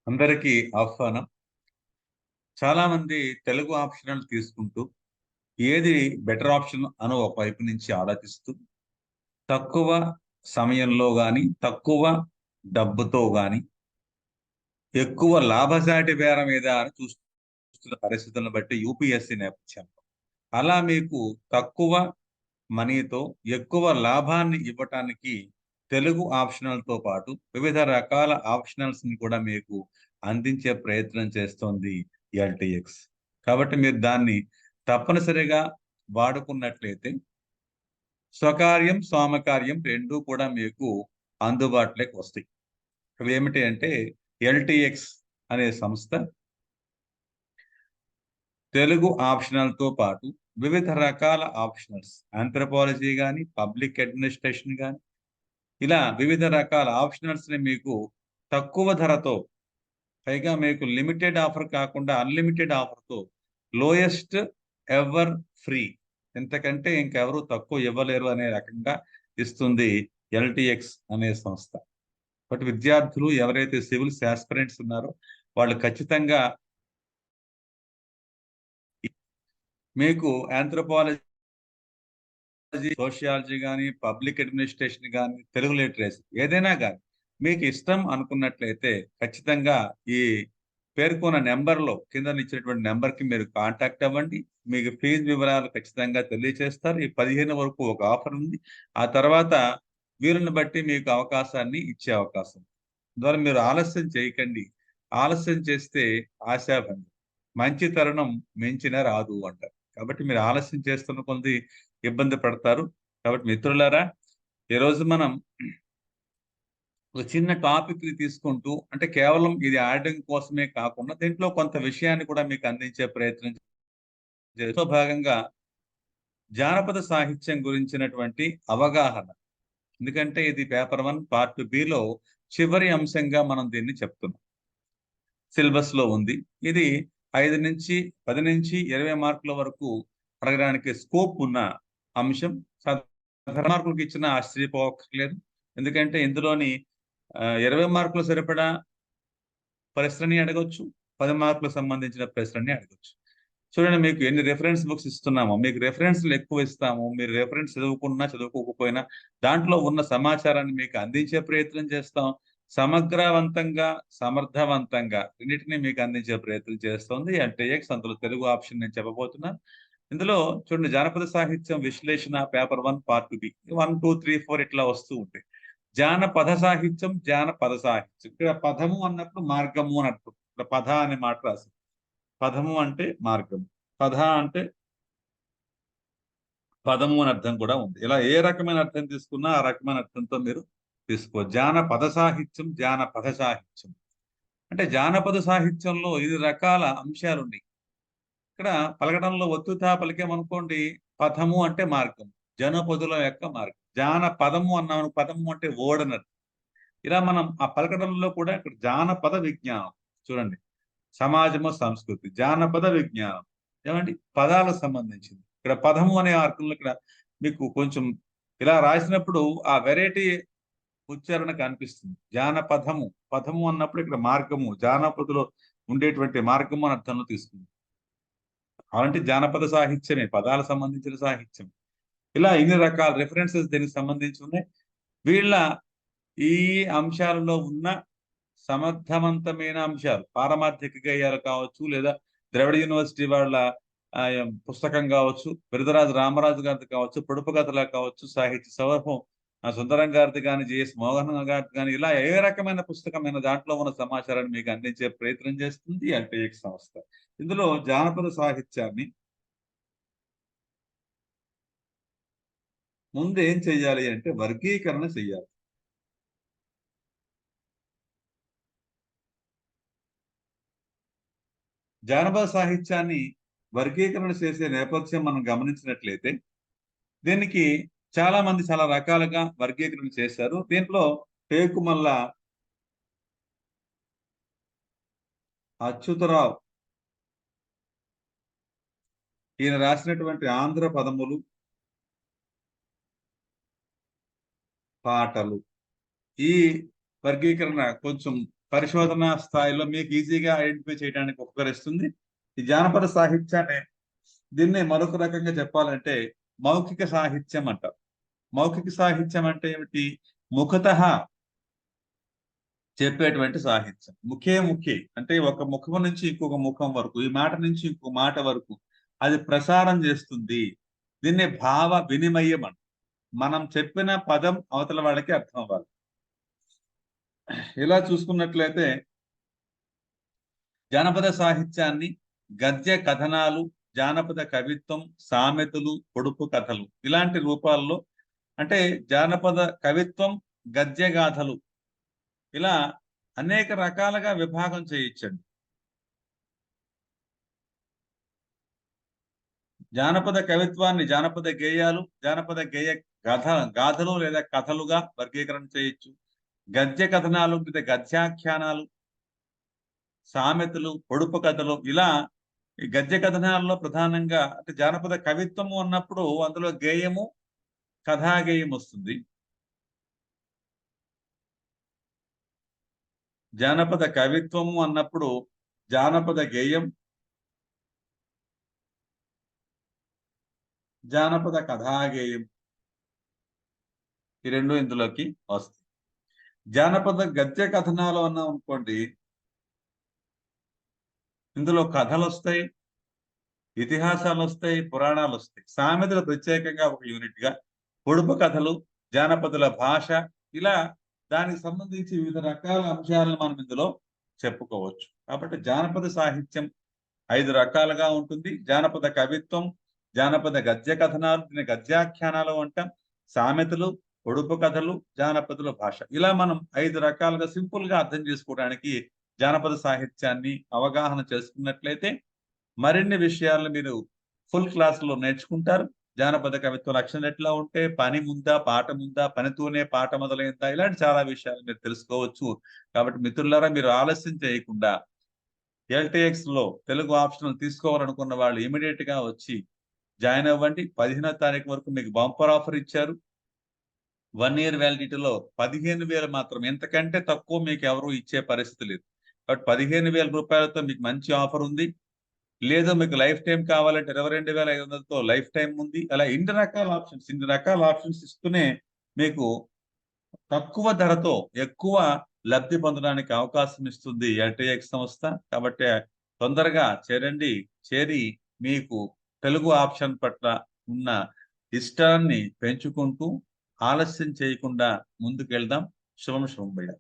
అందరికీ ఆహ్వానం. చాలా మంది తెలుగు ఆప్షనల్ తీసుకుంటూ ఏది బెటర్ ఆప్షన్ అని ఒక వైపు నుంచి ఆలోచిస్తూ తక్కువ సమయంలో గాని, తక్కువ డబ్బుతో గాని, ఎక్కువ లాభసాటి బేరం ఏదా అని చూస్తున్న పరిస్థితులను బట్టి యూపీఎస్సీ నేపథ్యంలో. అలా మీకు తక్కువ మనీతో ఎక్కువ లాభాన్ని ఇవ్వటానికి తెలుగు ఆప్షనల్‌తో పాటు వివిధ రకాల ఆప్షనల్స్‌ని కూడా మీకు అందించే ప్రయత్నం చేస్తోంది ఎల్‌టిఎక్స్. కాబట్టి మీరు దాన్ని తప్పనిసరిగా వాడుకున్నట్లయితే స్వకార్యం, స్వామకార్యం 2 కూడా మీకు అందుబాటులోకి వస్తాయి. అవేమిటి అంటే ఎల్‌టిఎక్స్ అనే సంస్థ తెలుగు ఆప్షనల్‌తో పాటు వివిధ రకాల ఆప్షనల్స్ ఆంథ్రోపాలజీ గాని, పబ్లిక్ అడ్మినిస్ట్రేషన్ గాని ఇలా వివిధ రకాల ఆప్షనల్స్‌ని మీకు తక్కువ ధరతో, పైగా మీకు లిమిటెడ్ ఆఫర్ కాకుండా అన్‌లిమిటెడ్ ఆఫర్‌తో లోయెస్ట్ ఎవర్ ఫ్రీ. ఇంతకంటే ఇంకెవరు తక్కువ ఇవ్వలేరు అనే రకంగా ఇస్తుంది ఎల్‌టిఎక్స్ అనే సంస్థ. కాబట్టి విద్యార్థులు ఎవరైతే సివిల్స్ యాస్పిరెంట్స్ ఉన్నారో వాళ్ళు ఖచ్చితంగా మీకు ఆంథ్రోపాలజీ, సోషియాలజీ గాని, పబ్లిక్ అడ్మినిస్ట్రేషన్ గాని, తెలుగు లిటరేచర్ ఏదైనా గాని మీకు ఇష్టం అనుకున్నట్లయితే ఖచ్చితంగా ఈ పేర్కొన్న నంబర్‌లో కిందనిచ్చినటువంటి నంబర్‌కి మీరు కాంటాక్ట్ అవ్వండి. మీకు ఫీజు వివరాలు ఖచ్చితంగా తెలియచేస్తారు. ఈ 15 వరకు ఒక ఆఫర్ ఉంది. ఆ తర్వాత వీలుని బట్టి మీకు అవకాశాన్ని ఇచ్చే అవకాశం. అందువల్ల మీరు ఆలస్యం చేయకండి. ఆలస్యం చేస్తే ఆశాభంగం. మంచి తరుణం మించిన రాదు అంటారు. కాబట్టి మీరు ఆలస్యం చేస్తున్న కొలది ఇబ్బంది పడతారు. కాబట్టి మిత్రులారా, ఈరోజు మనం ఒక చిన్న టాపిక్‌ని తీసుకుంటూ అంటే కేవలం ఇది ఆడడం కోసమే కాకుండా దీంట్లో కొంత విషయాన్ని కూడా మీకు అందించే ప్రయత్నం చేస్తూ భాగంగా జానపద సాహిత్యం గురించినటువంటి అవగాహన. ఎందుకంటే ఇది పేపర్ 1 పార్ట్ బిలో చివరి అంశంగా మనం దీన్ని చెప్తున్నాం. సిలబస్‌లో ఉంది. ఇది 5-10-20 మార్కుల వరకు అడగడానికి స్కోప్ ఉన్న అంశం. 10 మార్కులకి ఇచ్చినా ఆశ్చర్యపోవక్కర్లేదు. ఎందుకంటే ఇందులోని 20 మార్కులు సరిపడా ప్రశ్నని అడగొచ్చు. 10 మార్కులకు సంబంధించిన ప్రశ్నని అడగొచ్చు. చూడండి మీకు ఎన్ని రిఫరెన్స్ బుక్స్ ఇస్తున్నామో, మీకు రిఫరెన్స్‌లు ఎక్కువ ఇస్తాము. మీరు రిఫరెన్స్ చదువుకున్నా, చదువుకోకపోయినా దాంట్లో ఉన్న సమాచారాన్ని మీకు అందించే ప్రయత్నం చేస్తాం. సమగ్రవంతంగా, సమర్థవంతంగా రెండిటిని మీకు అందించే ప్రయత్నం చేస్తోంది ఎల్‌టిఎక్స్. అందులో తెలుగు ఆప్షన్ నేను చెప్పబోతున్నాను. ఇందులో చూడండి జానపద సాహిత్యం విశ్లేషణ పేపర్ 1 పార్ట్ బి. 1, 2, 3, 4 ఇట్లా వస్తూ ఉంటాయి. జానపద సాహిత్యం, జానపద సాహిత్యం. ఇక్కడ పదము అన్నప్పుడు మార్గము అని అర్థం. ఇక్కడ పద అనే మాట రాశారు. పదము అంటే మార్గము. పద అంటే పదము అని అర్థం కూడా ఉంది. ఇలా ఏ రకమైన అర్థం తీసుకున్నా ఆ రకమైన అర్థంతో మీరు తీసుకోవచ్చు. జానపద సాహిత్యం, జానపద సాహిత్యం. అంటే జానపద సాహిత్యంలో 5 రకాల అంశాలున్నాయి. ఇక్కడ పలకడంలో ఒత్తుతా పలికామనుకోండి, పథము అంటే మార్గం. జనపదుల యొక్క మార్గం. జానపదము అన్నాం, పదము అంటే ఓడనర్థం. ఇలా మనం ఆ పలకడంలో కూడా ఇక్కడ జానపద విజ్ఞానం చూడండి. సమాజము, సంస్కృతి, జానపద విజ్ఞానం. ఏమండి? పదాలకు సంబంధించింది. ఇక్కడ పదము అనే అర్థంలో ఇక్కడ మీకు కొంచెం ఇలా రాసినప్పుడు ఆ వెరైటీ ఉచ్చారణ కనిపిస్తుంది. జానపదము, పదము అన్నప్పుడు ఇక్కడ మార్గము, జానపదులో ఉండేటువంటి మార్గము అని అర్థంలో తీసుకుంది. అలాంటి జానపద సాహిత్యమే, పదాలకు సంబంధించిన సాహిత్యం. ఇలా ఇన్ని రకాల రిఫరెన్సెస్ దీనికి సంబంధించి ఉన్నాయి. వీళ్ళ ఈ అంశాలలో ఉన్న సమర్థవంతమైన అంశాలు పారమార్థిక గేయాలు కావచ్చు, లేదా ద్రవిడ యూనివర్సిటీ వాళ్ళ పుస్తకం కావచ్చు, బిరుదరాజు రామరాజు గారిది కావచ్చు, పొడుపు కథలా కావచ్చు, సాహిత్య సౌరభం సుందరం గారిది కానీ, జిఎస్ మోహన్ గారిది కానీ, ఇలా ఏ రకమైన పుస్తకమైన దాంట్లో ఉన్న సమాచారాన్ని మీకు అందించే ప్రయత్నం చేస్తుంది ఎల్‌టిఎక్స్ సంస్థ. ఇందులో జానపద సాహిత్యాన్ని ముందు ఏం చెయ్యాలి అంటే వర్గీకరణ చెయ్యాలి. జానపద సాహిత్యాన్ని వర్గీకరణ చేసే నేపథ్యం మనం గమనించినట్లయితే దీనికి చాలా మంది చాలా రకాలుగా వర్గీకరణ చేశారు. దీంట్లో టేకుమల్ల అచ్యుతరావు ఈయన రాసినటువంటి ఆంధ్ర పదములు, పాటలు ఈ వర్గీకరణ కొంచెం పరిశోధన స్థాయిలో మీకు ఈజీగా ఐడెంటిఫై చేయడానికి ఉపకరిస్తుంది. ఈ జానపద సాహిత్యాన్ని దీన్ని మరొక రకంగా చెప్పాలంటే మౌఖిక సాహిత్యం అంటారు. మౌఖిక సాహిత్యం అంటే ఏమిటి? ముఖతః చెప్పేటువంటి సాహిత్యం. ముఖే అంటే ఒక ముఖం నుంచి ఇంకొక ముఖం వరకు, ఈ మాట నుంచి ఇంకో మాట వరకు అది ప్రసారం చేస్తుంది. దీన్ని భావ వినిమయం అంట. మనం చెప్పిన పదం అవతల వాళ్ళకి అర్థం అవ్వాలి. ఇలా చూసుకున్నట్లయితే జానపద సాహిత్యాన్ని గద్య కథనాలు, జానపద కవిత్వం, సామెతలు, పొడుపు కథలు ఇలాంటి రూపాల్లో, అంటే జానపద కవిత్వం, గద్యగాథలు ఇలా అనేక రకాలుగా విభాగం చేయొచ్చండి. జానపద కవిత్వాన్ని జానపద గేయాలు, జానపద గేయ గాథలు లేదా కథలుగా వర్గీకరణ చేయొచ్చు. గద్య కథనాలు లేదా గద్యాఖ్యానాలు, సామెతలు, పొడుపు కథలు ఇలా ఈ గద్య కథనాల్లో ప్రధానంగా అంటే జానపద కవిత్వము అన్నప్పుడు అందులో గేయము, కథాగేయం వస్తుంది. జానపద కవిత్వము అన్నప్పుడు జానపద గేయం, జానపద కథాగేయం ఈ రెండు ఇందులోకి వస్తాయి. జానపద గద్య కథనాలు అన్నాం అనుకోండి, ఇందులో కథలు వస్తాయి, ఇతిహాసాలు వస్తాయి, పురాణాలు వస్తాయి. సామెతలు ప్రత్యేకంగా ఒక యూనిట్ గా, పొడుపు కథలు, జానపదుల భాష ఇలా దానికి సంబంధించి వివిధ రకాల అంశాలను మనం ఇందులో చెప్పుకోవచ్చు. కాబట్టి జానపద సాహిత్యం 5 రకాలుగా ఉంటుంది. జానపద కవిత్వం, జానపద గద్య కథనాలు, దీని గద్యాఖ్యానాలు అంటాం, సామెతలు, పొడుపు కథలు, జానపదుల భాష ఇలా మనం 5 రకాలుగా సింపుల్ గా అర్థం చేసుకోవడానికి జానపద సాహిత్యాన్ని అవగాహన చేసుకున్నట్లయితే మరిన్ని విషయాలను మీరు ఫుల్ క్లాస్ లో నేర్చుకుంటారు. జానపద కవిత్వ లక్షణాలు ఎట్లా ఉంటే, పని ముందా, పాట ముందా, పనితోనే పాట మొదలైందా, ఇలాంటి చాలా విషయాలు మీరు తెలుసుకోవచ్చు. కాబట్టి మిత్రులారా, మీరు ఆలస్యం చేయకుండా ఎల్టీఎక్స్ లో తెలుగు ఆప్షనల్ తీసుకోవాలనుకున్న వాళ్ళు ఇమీడియట్ గా వచ్చి జాయిన్ అవ్వండి. 15వ తారీఖు వరకు మీకు బంపర్ ఆఫర్ ఇచ్చారు. 1 ఇయర్ వ్యాలిడిటీలో 15,000 మాత్రం, ఎంతకంటే తక్కువ మీకు ఎవరు ఇచ్చే పరిస్థితి లేదు. కాబట్టి 15,000 రూపాయలతో మీకు మంచి ఆఫర్ ఉంది. లేదు మీకు లైఫ్ టైం కావాలంటే 22,500తో లైఫ్ టైం ఉంది. అలా ఇన్ని రకాల ఆప్షన్స్ ఇస్తూనే మీకు తక్కువ ధరతో ఎక్కువ లబ్ధి పొందడానికి అవకాశం ఇస్తుంది ఎల్టీఎక్స్ సంస్థ. కాబట్టి తొందరగా చేరి మీకు తెలుగు ఆప్షన్ పట్ల ఉన్న ఇష్టాన్ని పెంచుకుంటూ ఆలస్యం చేయకుండా ముందుకెళ్దాం. శుభం భయ్యా.